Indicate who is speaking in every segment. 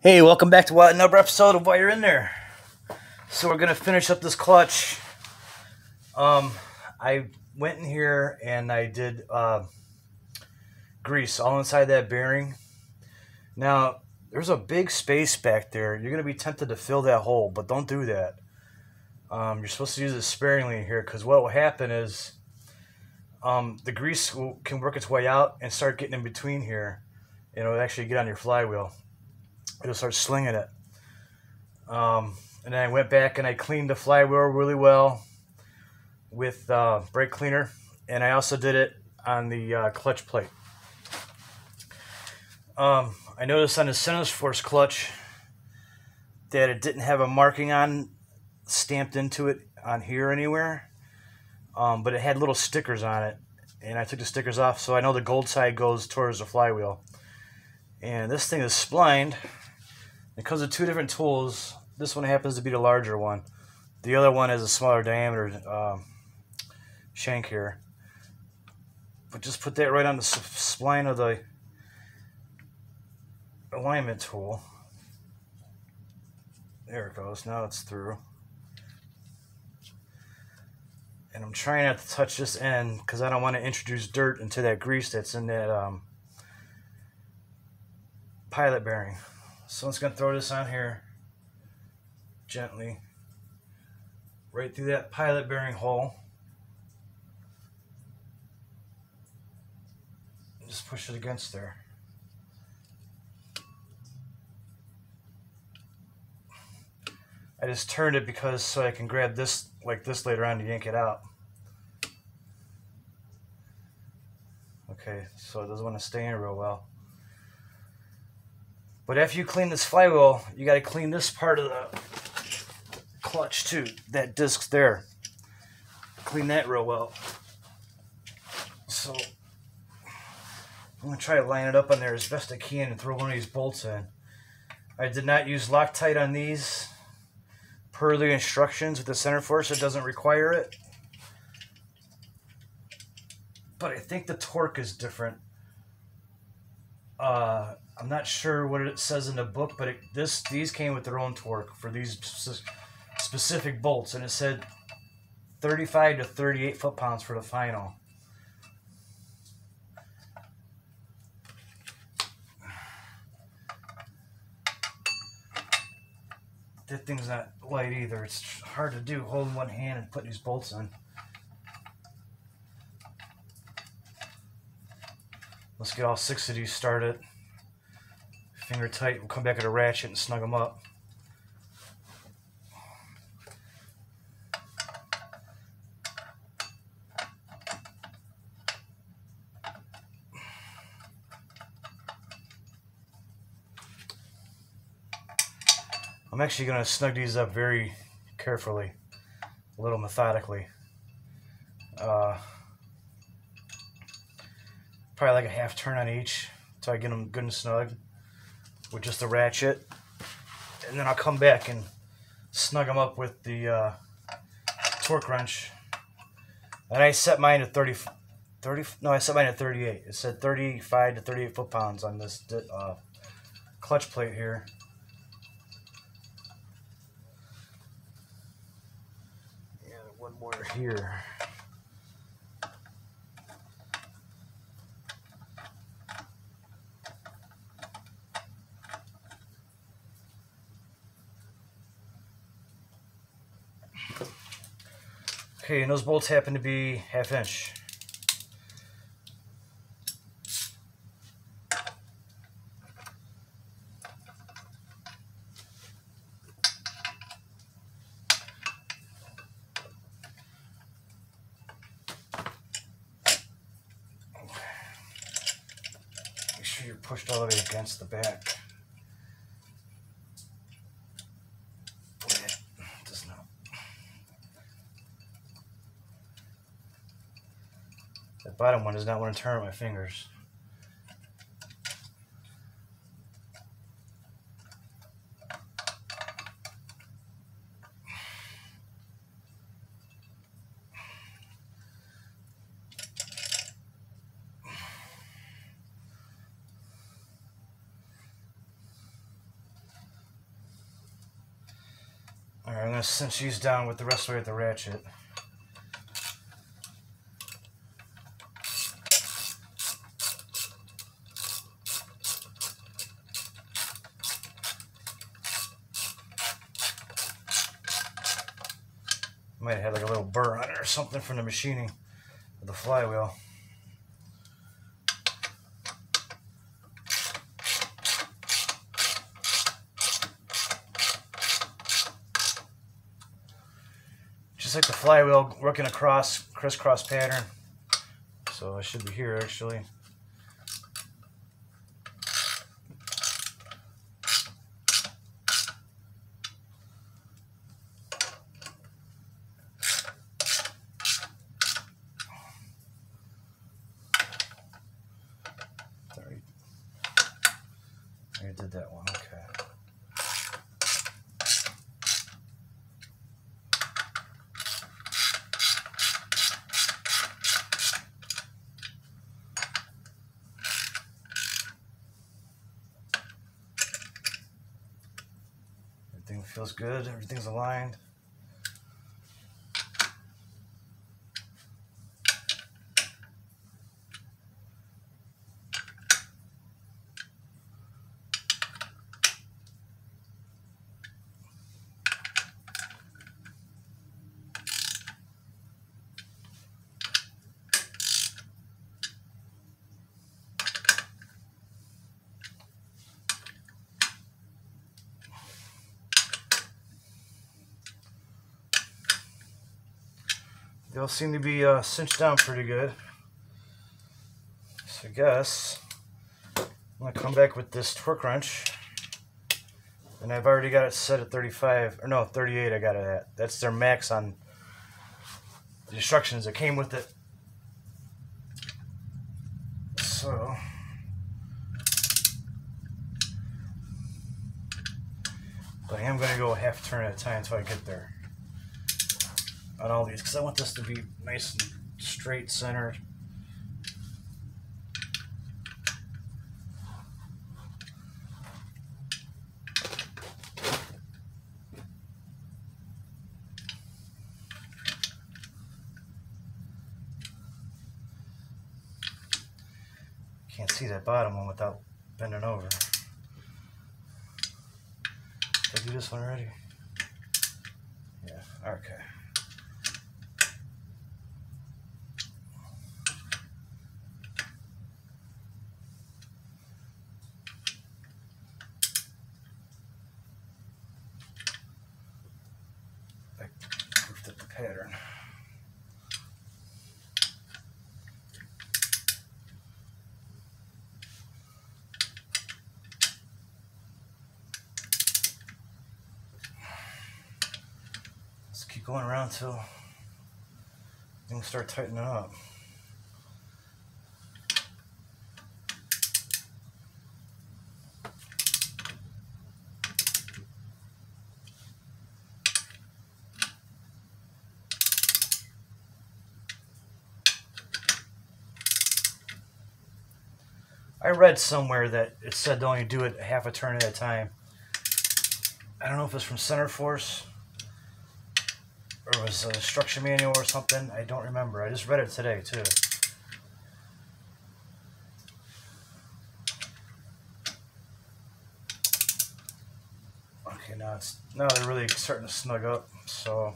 Speaker 1: Hey, welcome back to another episode of While You're In There. So we're gonna finish up this clutch. I went in here and I did grease all inside that bearing. Now there's a big space back there. You're gonna be tempted to fill that hole, but don't do that. You're supposed to use it sparingly here because what will happen is the grease can work its way out and start getting in between here. And it'll actually get on your flywheel. It'll start slinging it. And then I went back and I cleaned the flywheel really well with brake cleaner, and I also did it on the clutch plate. I noticed on the Centerforce clutch that it didn't have a marking on stamped into it on here anywhere, but it had little stickers on it, and I took the stickers off, so I know the gold side goes towards the flywheel. And this thing is splined. It comes with two different tools. This one happens to be the larger one. The other one has a smaller diameter shank here. But just put that right on the spline of the alignment tool. There it goes. Now it's through. And I'm trying not to touch this end because I don't want to introduce dirt into that grease that's in that pilot bearing. So I'm just going to throw this on here gently right through that pilot bearing hole. Just push it against there. I just turned it because so I can grab this like this later on to yank it out. Okay, so it doesn't want to stay in real well. But after you clean this flywheel, you got to clean this part of the clutch too. That disc's there. Clean that real well. So I'm going to try to line it up on there as best I can and throw one of these bolts in. I did not use Loctite on these. Per the instructions with the Centerforce, it doesn't require it. But I think the torque is different. I'm not sure what it says in the book, but these came with their own torque for these specific bolts, and it said 35 to 38 foot-pounds for the final. That thing's not light either. It's hard to do holding one hand and putting these bolts in. Let's get all 6 of these started. Finger tight. We'll come back at a ratchet and snug them up. I'm actually going to snug these up very carefully, a little methodically. Probably like a half turn on each until I get them good and snug with just a ratchet. And then I'll come back and snug them up with the torque wrench. And I set mine at 30, I set mine at 38. It said 35 to 38 foot-pounds on this clutch plate here. And one more here. Okay, and those bolts happen to be 1/2 inch. Make sure you're pushed all the way against the back. That bottom one does not want to turn with my fingers. going to cinch these down with the rest of the way with the ratchet. Might have had like a little burr on it or something from the machining of the flywheel. Just like the flywheel, working across crisscross pattern. So I should be here actually. I did that one, okay. Everything feels good, everything's aligned. They all seem to be cinched down pretty good. So I guess I'm going to come back with this torque wrench. And I've already got it set at 35, or no, 38 I got it at. That's their max on the instructions that came with it. So but I am going to go a half turn at a time until I get there on all these, because I want this to be nice and straight centered. Can't see that bottom one without bending over. Did I do this one already? Yeah, okay. I goofed up the pattern. Keep going around till things start tightening up. I read somewhere that it said to only do it half a turn at a time. I don't know if it's from Center Force or it was a instruction manual or something. I don't remember. I just read it today too. Okay, now they're really starting to snug up. So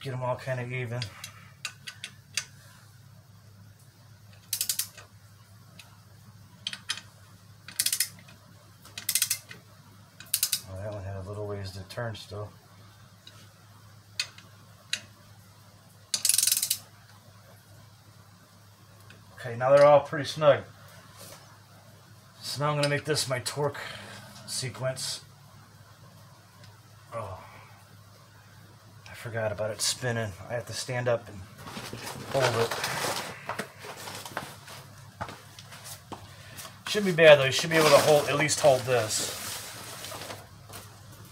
Speaker 1: get them all kind of even. That one had a little ways to turn still. Okay, now they're all pretty snug. So now I'm going to make this my torque sequence. Oh, I forgot about it spinning. I have to stand up and hold it. Shouldn't be bad though. You should be able to hold, at least hold this,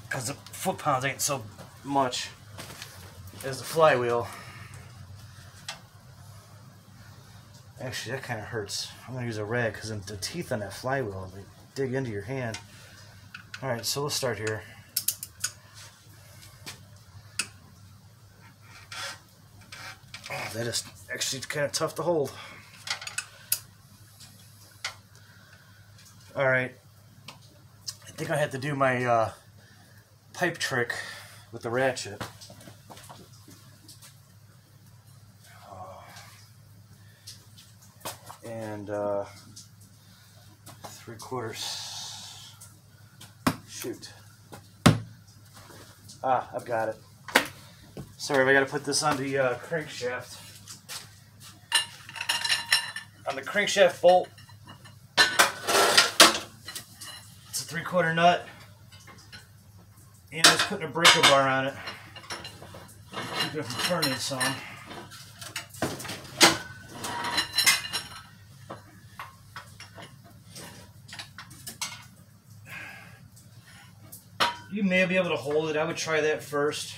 Speaker 1: because the foot-pounds ain't so much as the flywheel. Actually, that kind of hurts. I'm gonna use a rag because the teeth on that flywheel, they dig into your hand. All right, so let's start here. Oh, that is actually kind of tough to hold. All right, I think I have to do my pipe trick with the ratchet. And 3/4. Shoot. Ah, I've got it. Sorry, I got to put this on the crankshaft. On the crankshaft bolt, it's a 3/4 nut, and I was putting a breaker bar on it. Keep it from turning some. You may be able to hold it. I would try that first.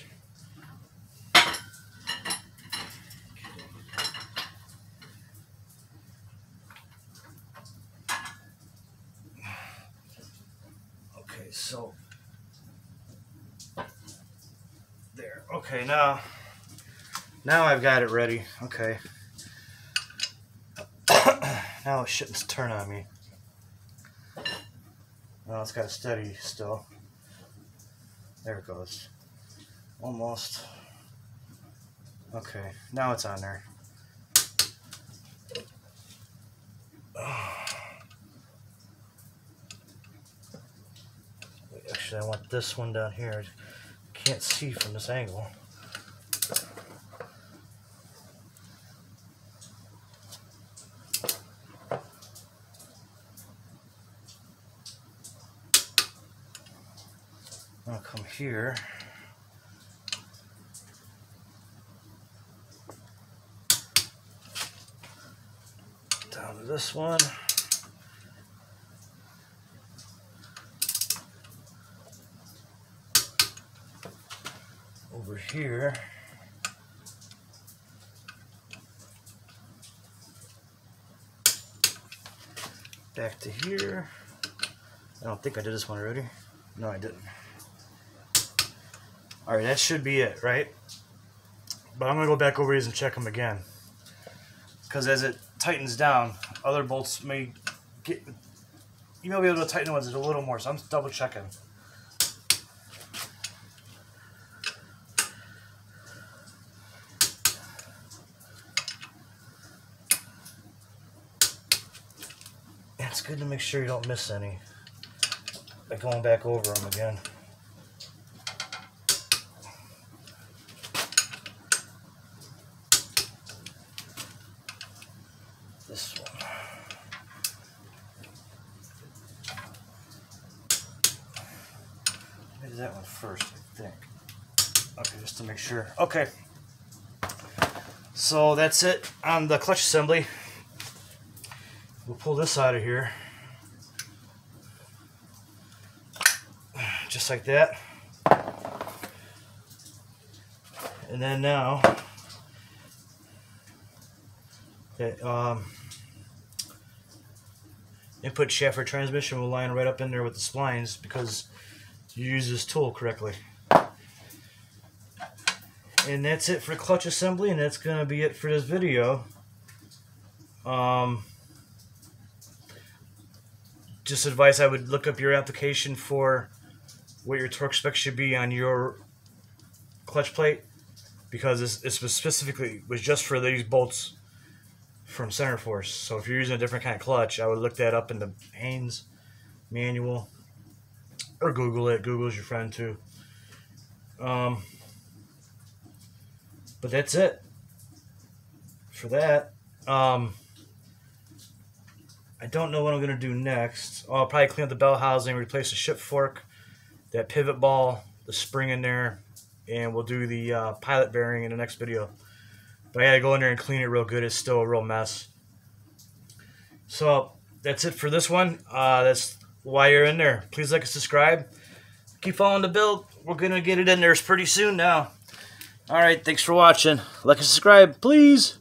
Speaker 1: Okay, so there. Okay, now I've got it ready. Okay. Now it shouldn't turn on me. No, it's got to steady still. There it goes. Almost. Okay, now it's on there. Wait, actually, I want this one down here. Can't see from this angle. I'll come here. Down to this one. Over here. Back to here. I don't think I did this one already. No, I didn't. Alright, that should be it, right? But I'm going to go back over these and check them again. Because as it tightens down, other bolts may get... You may be able to tighten the ones a little more, so I'm double checking. It's good to make sure you don't miss any by going back over them again. This one. Maybe that one first, I think. Okay, just to make sure. Okay. So that's it on the clutch assembly. We'll pull this out of here. Just like that. And then now, that input shaft for transmission will line right up in there with the splines because you use this tool correctly. And that's it for clutch assembly, and that's going to be it for this video. Just advice, I would look up your application for what your torque spec should be on your clutch plate, because this was specifically was just for these bolts from Center Force. So if you're using a different kind of clutch, I would look that up in the Haynes manual or Google it. Google's your friend too. But that's it for that. I don't know what I'm going to do next. I'll probably clean up the bell housing, replace the ship fork, that pivot ball, the spring in there, and we'll do the pilot bearing in the next video. But I got to go in there and clean it real good. It's still a real mess. So that's it for this one. That's why you're in there. Please like and subscribe. Keep following the build. We're going to get it in there pretty soon now. Alright, thanks for watching. Like and subscribe, please.